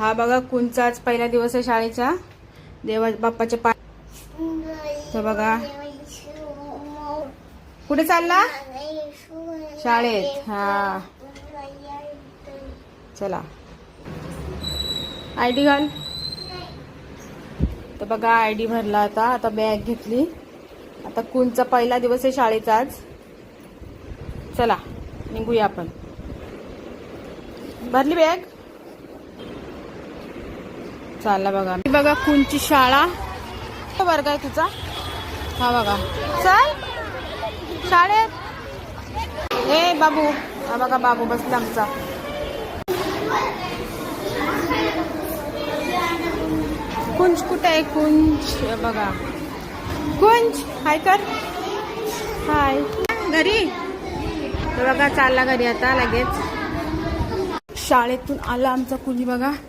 हा बघा कुंचाच पहिला दिवस आहे शाळेचा. देवा बाप्पाच्या पाय. तर बघा कुठे चालला? शाळेत. हा चला आयडी घाल. तर बघा आयडी भरला. आता बॅग घेतली. आता कुंचा पहिला दिवस आहे शाळेचा आज. चला निघूया आपण. भरली बॅग. चालला बघा. बघा कुंची शाळा. वर्ग आहे तुझा. हा बघा. चल शाळेत. ए बाबू. हा बघा बाबू बसला आमचा. कुंज कुठे आहे? कुंज बघा. कुंज हाय कर. हाय. घरी. तर बघा चालला घरी आता लगेच. शाळेतून आला आमचा कुंज बघा.